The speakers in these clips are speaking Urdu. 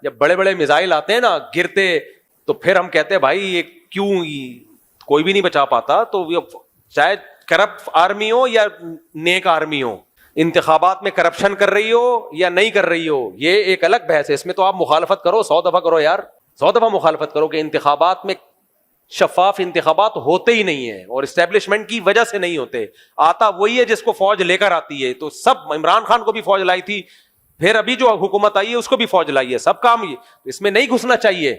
جب بڑے بڑے میزائل آتے ہیں نا گرتے, تو پھر ہم کہتے ہیں بھائی یہ کیوں کوئی بھی نہیں بچا پاتا. تو چاہے کرپٹ آرمی ہو یا نیک آرمی ہو, انتخابات میں کرپشن کر رہی ہو یا نہیں کر رہی ہو, یہ ایک الگ بحث ہے. اس میں تو آپ مخالفت کرو, 100 دفعہ کرو یار, 100 دفعہ مخالفت کرو کہ انتخابات میں شفاف انتخابات ہوتے ہی نہیں ہیں, اور اسٹیبلشمنٹ کی وجہ سے نہیں ہوتے. آتا وہی ہے جس کو فوج لے کر آتی ہے. تو سب عمران خان کو بھی فوج لائی تھی, پھر ابھی جو حکومت آئی ہے اس کو بھی فوج لائی ہے, سب کام یہ. اس میں نہیں گھسنا چاہیے,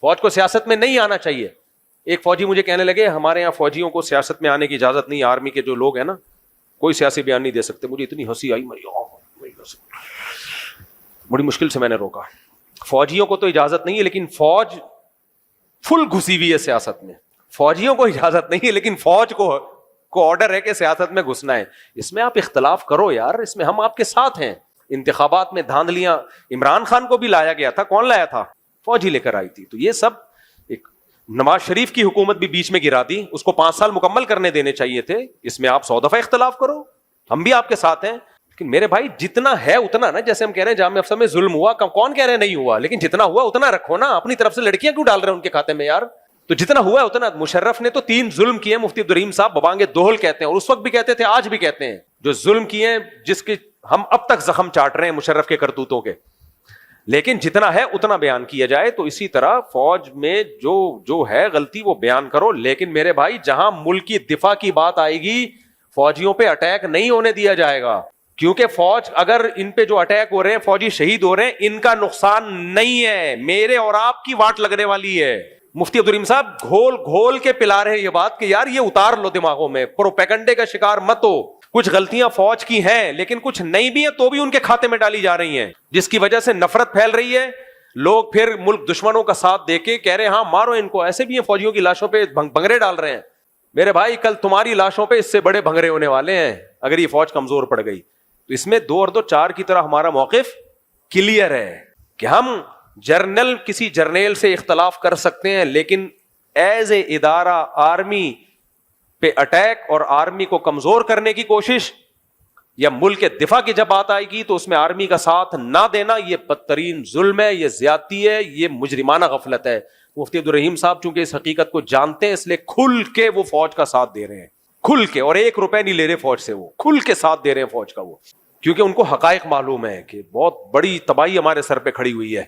فوج کو سیاست میں نہیں آنا چاہیے. ایک فوجی مجھے کہنے لگے ہمارے یہاں فوجیوں کو سیاست میں آنے کی اجازت نہیں, آرمی کے جو لوگ ہیں نا کوئی سیاسی بیان نہیں دے سکتے. مجھے اتنی ہنسی آئی, بڑی مشکل سے میں نے روکا. فوجیوں کو تو اجازت نہیں ہے, لیکن فوج فل گھسی ہوئی ہے سیاست میں. فوجیوں کو اجازت نہیں ہے, لیکن فوج کو آرڈر ہے کہ سیاست میں گھسنا ہے. اس میں آپ اختلاف کرو یار, اس میں ہم آپ کے ساتھ ہیں. انتخابات میں دھاندلیاں عمران خان کو بھی لایا گیا تھا, کون لایا تھا؟ فوج ہی لے کر آئی تھی. تو یہ سب ایک نواز شریف کی حکومت بھی بیچ میں گرا دی, اس کو 5 سال مکمل کرنے دینے چاہیے تھے. اس میں آپ 100 دفعہ اختلاف کرو, ہم بھی آپ کے ساتھ ہیں. لیکن میرے بھائی جتنا ہے اتنا نا, جیسے ہم کہہ رہے ہیں جامعہ افسر میں ظلم ہوا, کون کہہ رہے ہیں نہیں ہوا, لیکن جتنا ہوا اتنا رکھو نا. اپنی طرف سے لڑکیاں کیوں ڈال رہے ہیں ان کے کھاتے میں یار؟ تو جتنا ہوا ہے اتنا. مشرف نے تو 3 ظلم کیے, مفتی عبدالرحیم صاحب ببانگ دوہل کہتے ہیں, اور اس وقت بھی کہتے تھے, آج بھی کہتے ہیں, جو ظلم کیے ہیں جس کے ہم اب تک زخم چاٹ رہے ہیں مشرف کے کرتوتوں کے. لیکن جتنا ہے اتنا بیان کیا جائے. تو اسی طرح فوج میں جو ہے غلطی وہ بیان کرو, لیکن میرے بھائی جہاں ملک کی دفاع کی بات آئے گی فوجیوں پہ اٹیک نہیں ہونے دیا جائے گا. کیونکہ فوج اگر ان پہ جو اٹیک ہو رہے ہیں, فوجی شہید ہو رہے ہیں, ان کا نقصان نہیں ہے, میرے اور آپ کی واٹ لگنے والی ہے. مفتی عبدالرحیم صاحب گھول گھول کے پلا رہے ہیں یہ بات کہ یار یہ اتار لو دماغوں میں, پروپیگنڈے کا شکار مت ہو. کچھ غلطیاں فوج کی ہیں لیکن کچھ نہیں بھی ہیں, تو بھی ان کے کھاتے میں ڈالی جا رہی ہیں, جس کی وجہ سے نفرت پھیل رہی ہے. لوگ پھر ملک دشمنوں کا ساتھ دے کے کہہ رہے ہیں ہاں مارو ان کو. ایسے بھی ہیں فوجیوں کی لاشوں پہ بھنگرے ڈال رہے ہیں. میرے بھائی کل تمہاری لاشوں پہ اس سے بڑے بھنگرے ہونے والے ہیں اگر یہ فوج کمزور پڑ گئی. تو اس میں 2 اور 2 4 کی طرح ہمارا موقف کلیئر ہے کہ ہم کسی جرنیل سے اختلاف کر سکتے ہیں, لیکن ایز اے ادارہ آرمی پہ اٹیک اور آرمی کو کمزور کرنے کی کوشش یا ملک کے دفاع کی جب بات آئے گی تو اس میں آرمی کا ساتھ نہ دینا, یہ بدترین ظلم ہے, یہ زیادتی ہے, یہ مجرمانہ غفلت ہے. مفتی عبدالرحیم صاحب چونکہ اس حقیقت کو جانتے ہیں, اس لیے کھل کے وہ فوج کا ساتھ دے رہے ہیں, کھل کے, اور 1 روپے نہیں لے رہے فوج سے, وہ کھل کے ساتھ دے رہے ہیں فوج کا, وہ کیونکہ ان کو حقائق معلوم ہے کہ بہت بڑی تباہی ہمارے سر پہ کھڑی ہوئی ہے.